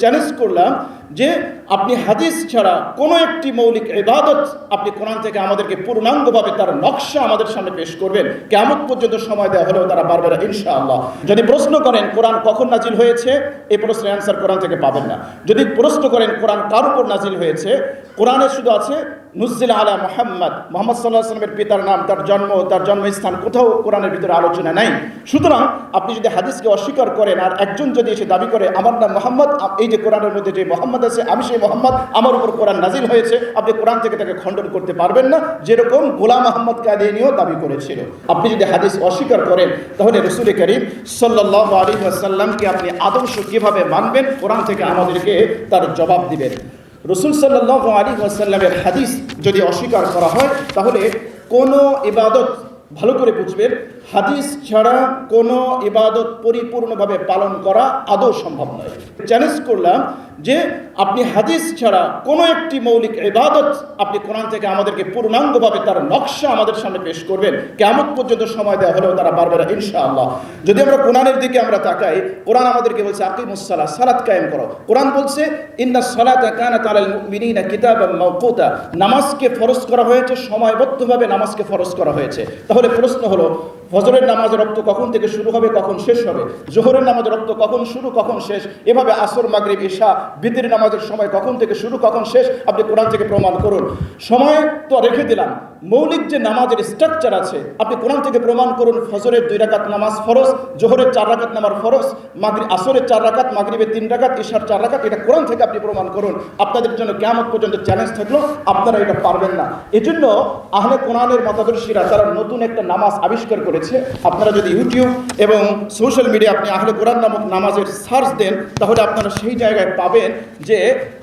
Challenge করলাম যে আপনি হাদিস ছাড়া কোনো একটি মৌলিক ইবাদত আপনি কোরআন থেকে আমাদেরকে পূর্ণাঙ্গভাবে তার নকশা আমাদের সামনে পেশ করবেন। কিয়ামত পর্যন্ত সময় দেওয়া হলেও তারা পারবে না ইনশাআল্লাহ। যদি প্রশ্ন করেন কোরআন কখন নাজিল হয়েছে, এই প্রশ্নের অ্যান্সার কোরআন থেকে পাবেন না। যদি প্রশ্ন করেন কোরআন কার উপর নাজিল হয়েছে, কোরআনে শুধু আছে নুজ্জিল আলা মুহাম্মদ, মুহাম্মদ সাল্লাল্লাহু আলাইহি ওয়াসাল্লামের পিতার নাম, তার জন্মস্থান কোথাও কোরআনের ভিতরে আলোচনা নাই। সুতরাং আপনি যদি হাদিসকে অস্বীকার করেন আর একজন যদি এসে দাবি করে আমার নাম মোহাম্মদ, এই যে কোরআনের মধ্যে যে মোহাম্মদ আছে আমি সেই মোহাম্মদ, আমার উপর কোরআন নাজিল হয়েছে, আপনি কোরআন থেকে তাকে খণ্ডন করতে পারবেন না, যেরকম গোলাম আহমদ কাদিয়ানীও দাবি করেছিল। আপনি যদি হাদিস অস্বীকার করেন তাহলে রাসূল করিম সাল্লাল্লাহু আলাইহি ওয়াসাল্লামকে আপনি আদর্শ কিভাবে মানবেন, কোরআন থেকে আমাদেরকে তার জবাব দিবেন। রাসূল সাল্লাল্লাহু আলাইহি ওয়াসাল্লামের হাদিস যদি অস্বীকার করা হয় তাহলে কোনো ইবাদত, ভালো করে বুঝবেন, হাদিস ছাড়া কোনো ইবাদত পরিপূর্ণভাবে পালন করা আদৌ সম্ভব নয়। চ্যালেঞ্জ করলাম যে আপনি হাদিস ছাড়া কোনো একটি মৌলিক ইবাদত আপনি কোরআন থেকে আমাদেরকে পূর্ণাঙ্গভাবে তার নকশা আমাদের সামনে পেশ করবেন। কিয়ামত পর্যন্ত সময় দেওয়া হলেও তারা পারবে না ইনশাআল্লাহ। যদি আমরা কোরআনের দিকে আমরা তাকাই, কোরআন আমাদেরকে বলছে আকিমুস সালাহ, সালাত কায়েম করো। কোরআন বলছে ইন্নাস সালাতা কানাত আলাল মুমিনিনা কিতাবাম মাওকুতা, নামাজকে ফরজ করা হয়েছে, সময়বদ্ধভাবে নামাজকে ফরজ করা হয়েছে। তাহলে প্রশ্ন হলো, ফজরের নামাজের রক্ত কখন থেকে শুরু হবে, কখন শেষ হবে? জোহরের নামাজের রক্ত কখন শুরু, কখন শেষ? এভাবে আসর, মাগরিব, ইশা, বিতরের নামাজের সময় কখন থেকে শুরু, কখন শেষ? আপনি কোরআন থেকে প্রমাণ করুন। সময় তো রেখে দিলাম, মৌলিক যে নামাজের স্ট্রাকচার আছে আপনি কোরআন থেকে প্রমাণ করুন। ফজরের 2 রাকাত নামাজ ফরজ, জোহরের 4 রাকাত নামাজ ফরজ, আসরের 4 রাকাত, মাগরিবের 3 রাকাত, ইশার 4 রাকাত, এটা কোরআন থেকে আপনি প্রমাণ করুন। আপনাদের জন্য কিয়ামত পর্যন্ত চ্যালেঞ্জ থাকলো, আপনারা এটা পারবেন না। এজন্য আহলে কোরআনের মতাদর্শীরা তারা নতুন একটা নামাজ আবিষ্কার করেছে। আপনারা যদি ইউটিউব এবং সোশ্যাল মিডিয়া আপনি আহলে কোরআন নামক নামাজের সার্চ দেন তাহলে আপনারা সেই জায়গায় পাবেন যে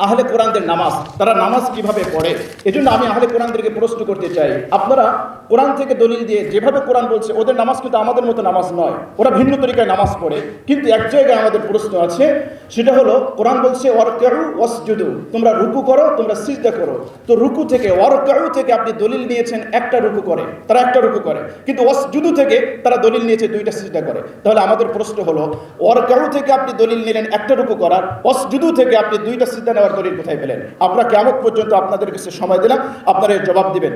আহলে কোরআনদের নামাজ, তারা নামাজ কিভাবে পড়ে। এজন্য আমি আহলে কোরআনদেরকে প্রশ্ন করতে চাই, আপনারা কোরআন থেকে দলিল দিয়ে যেভাবে কোরআন বলছে ওদের নামাজ কিন্তু আমাদের মতো নামাজ নয়, ওরা ভিন্ন তরিকায় নামাজ পড়ে। কিন্তু এক জায়গায় আমাদের প্রশ্ন আছে, সেটা হলো কোরআন বলছে ওয়ারকাউ ওয়াসজুদু, তোমরা রুকু করো, তোমরা সিজদা করো। তো রুকু থেকে, ওয়ারকাউ থেকে আপনি দলিল নিয়েছেন একটা রুকু করে, তারা একটা রুকু করে, কিন্তু ওয়াসজুদু থেকে তারা দলিল নিয়েছে 2টা সিজদা করে। তাহলে আমাদের প্রশ্ন হলো, ওয়ারকাউ থেকে আপনি দলিল নিলেন একটা রুকু করার, ওয়াসজুদু থেকে আপনি 2টা সিজদা নেওয়ার দলিল কোথায় পেলেন? আমরা কিয়ামত পর্যন্ত আপনাদের কাছে সময় দিলাম, আপনারা জবাব দিবেন।